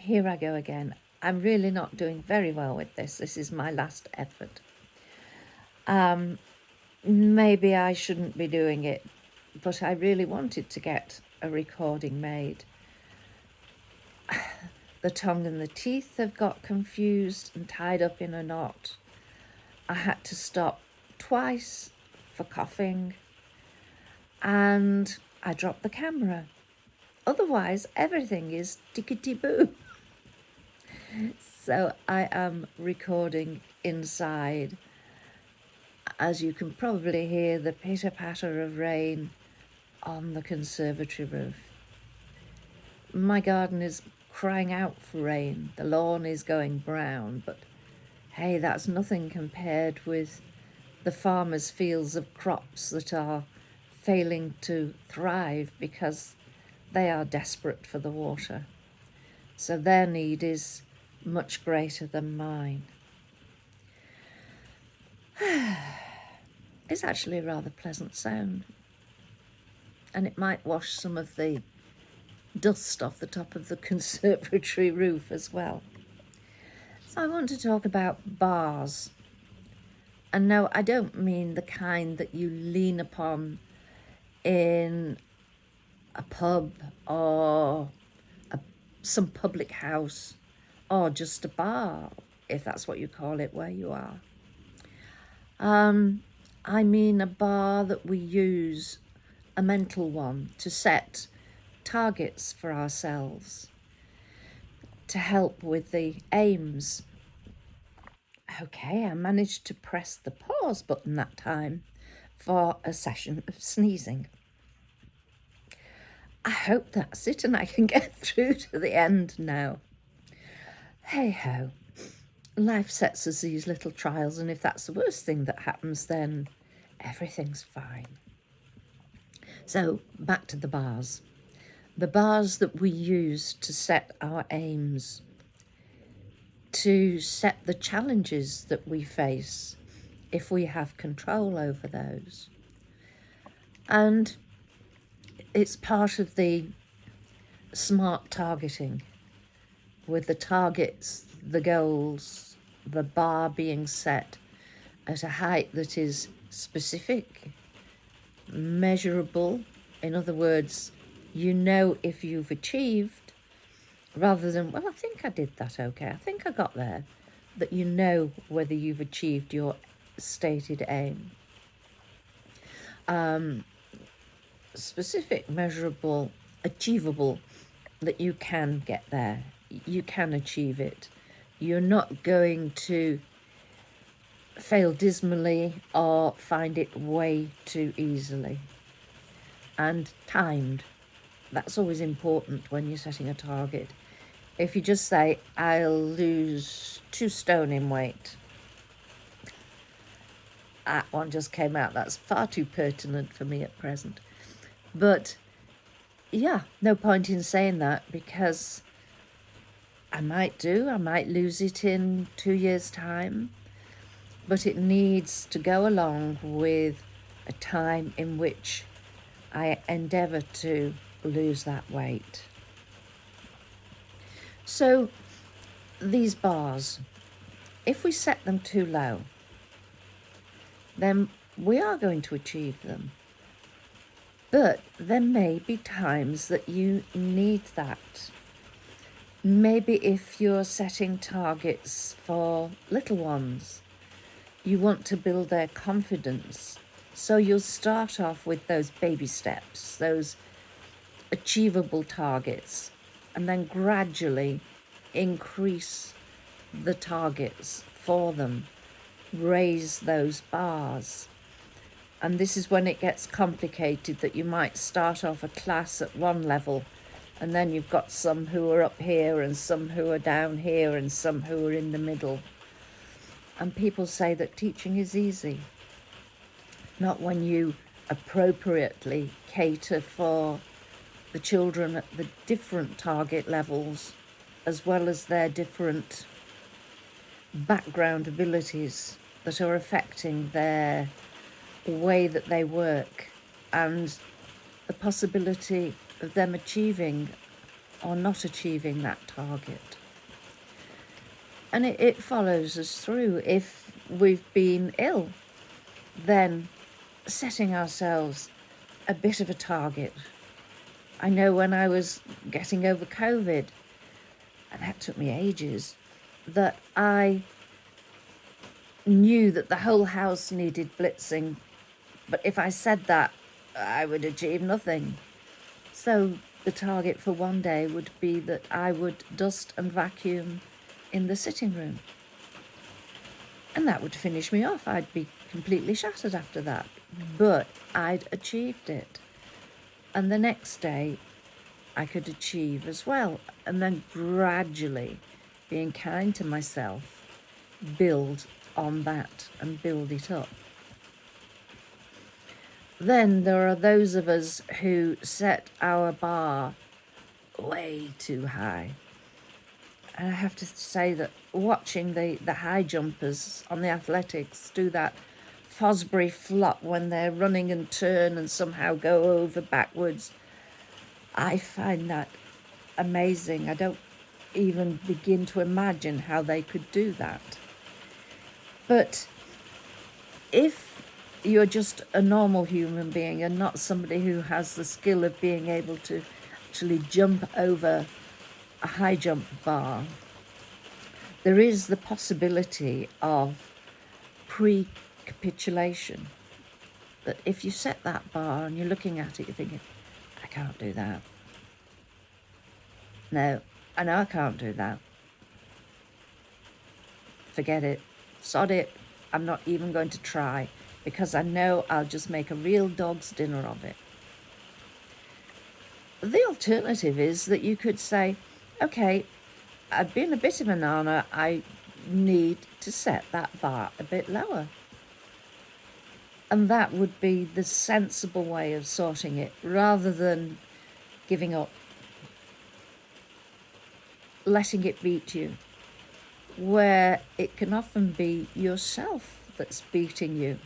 here I go again. I'm really not doing very well with this. This is my last effort. Maybe I shouldn't be doing it, but I really wanted to get a recording made. The tongue and the teeth have got confused and tied up in a knot. I had to stop twice for coughing, and I dropped the camera. Otherwise, everything is tickety-boo. So I am recording inside. As you can probably hear the pitter-patter of rain on the conservatory roof. My garden is crying out for rain. The lawn is going brown, but hey, that's nothing compared with the farmers' fields of crops that are failing to thrive because they are desperate for the water. So their need is much greater than mine. It's actually a rather pleasant sound, and it might wash some of the dust off the top of the conservatory roof as well. So I want to talk about bars. And no, I don't mean the kind that you lean upon in a pub or some public house, or just a bar, if that's what you call it where you are. I mean a bar that we use, a mental one, to set targets for ourselves, to help with the aims. Okay, I managed to press the pause button that time for a session of sneezing. I hope that's it and I can get through to the end now. Hey ho, life sets us these little trials, and if that's the worst thing that happens, then everything's fine. So back to the bars. The bars that we use to set our aims, to set the challenges that we face if we have control over those. And it's part of the smart targeting, with the targets, the goals, the bar being set at a height that is specific, measurable. In other words, you know if you've achieved, rather than, well, I think I did that okay, I think I got there, that you know whether you've achieved your stated aim. Specific, measurable, achievable, that you can get there, you can achieve it. You're not going to fail dismally or find it way too easily. And timed. That's always important when you're setting a target. If you just say, I'll lose 2 stone in weight, that one just came out. That's far too pertinent for me at present. But yeah, no point in saying that, because I might lose it in 2 years' time, but it needs to go along with a time in which I endeavour to lose that weight. So these bars, if we set them too low, then we are going to achieve them. But there may be times that you need that. Maybe if you're setting targets for little ones, you want to build their confidence. So you'll start off with those baby steps, those achievable targets, and then gradually increase the targets for them, raise those bars. And this is when it gets complicated, that you might start off a class at one level, and then you've got some who are up here and some who are down here and some who are in the middle. And people say that teaching is easy. Not when you appropriately cater for the children at the different target levels, as well as their different background abilities that are affecting their way that they work, and the possibility of them achieving or not achieving that target. And it follows us through. If we've been ill, then setting ourselves a bit of a target. I know when I was getting over COVID, and that took me ages, that I knew that the whole house needed blitzing, but if I said that, I would achieve nothing. So the target for one day would be that I would dust and vacuum in the sitting room. And that would finish me off. I'd be completely shattered after that. But I'd achieved it. And the next day, I could achieve as well. And then gradually, being kind to myself, build on that and build it up. Then there are those of us who set our bar way too high. And I have to say that watching the high jumpers on the athletics do that Fosbury flop when they're running and turn and somehow go over backwards, I find that amazing. I don't even begin to imagine how they could do that. But if you're just a normal human being and not somebody who has the skill of being able to actually jump over a high jump bar, there is the possibility of pre-capitulation. That if you set that bar and you're looking at it, you're thinking, I can't do that. No, I know I can't do that. Forget it. Sod it. I'm not even going to try, because I know I'll just make a real dog's dinner of it. The alternative is that you could say, okay, I've been a bit of a nana, I need to set that bar a bit lower. And that would be the sensible way of sorting it, rather than giving up, letting it beat you, where it can often be yourself that's beating you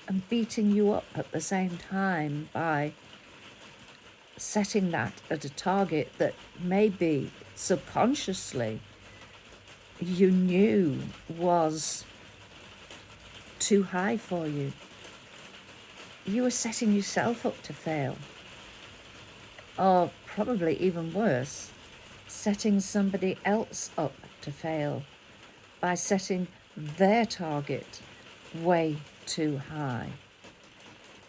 and beating you up at the same time by setting that at a target that maybe subconsciously you knew was too high for you. You were setting yourself up to fail. Or probably even worse, setting somebody else up to fail by setting their target way too high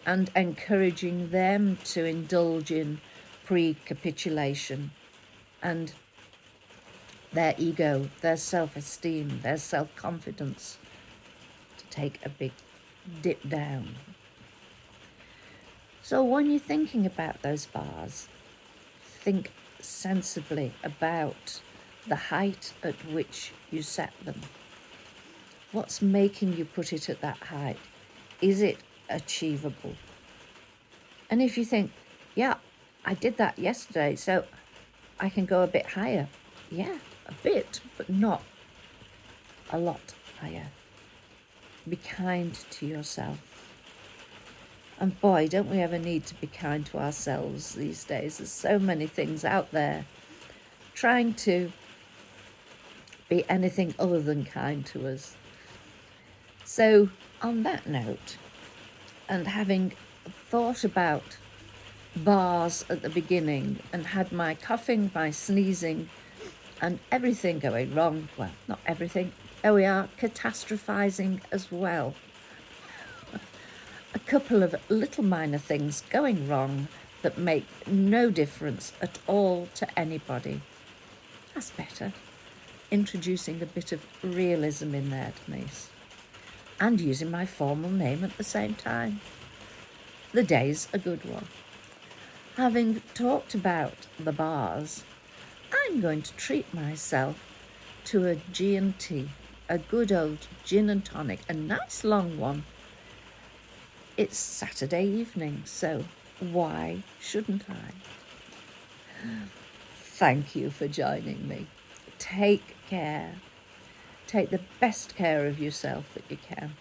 and encouraging them to indulge in pre-capitulation and their ego, their self-esteem, their self-confidence to take a big dip down. So when you're thinking about those bars, think sensibly about the height at which you set them. What's making you put it at that height? Is it achievable? And if you think, yeah, I did that yesterday, so I can go a bit higher. Yeah, a bit, but not a lot higher. Be kind to yourself. And boy, don't we ever need to be kind to ourselves these days. There's so many things out there trying to be anything other than kind to us. So on that note, and having thought about bars at the beginning and had my coughing, my sneezing and everything going wrong, well, not everything, there we are, catastrophizing as well. A couple of little minor things going wrong that make no difference at all to anybody. That's better. Introducing a bit of realism in there, Denise. And using my formal name at the same time. The day's a good one. Having talked about the bars, I'm going to treat myself to a G&T, a good old gin and tonic, a nice long one. It's Saturday evening, so why shouldn't I? Thank you for joining me. Take care. Take the best care of yourself that you can.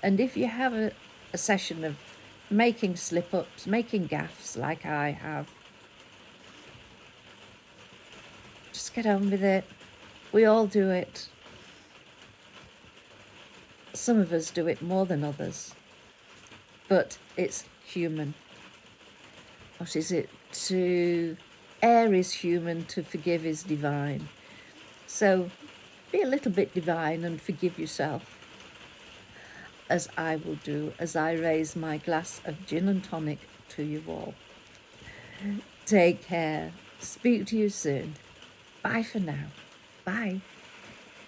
And if you have a session of making slip-ups, making gaffes like I have, Just get on with it. We all do it. Some of us do it more than others, but it's human. What is it? To err is human, to forgive is divine. So be a little bit divine and forgive yourself, as I will do as I raise my glass of gin and tonic to you all. Take care. Speak to you soon. Bye for now. Bye.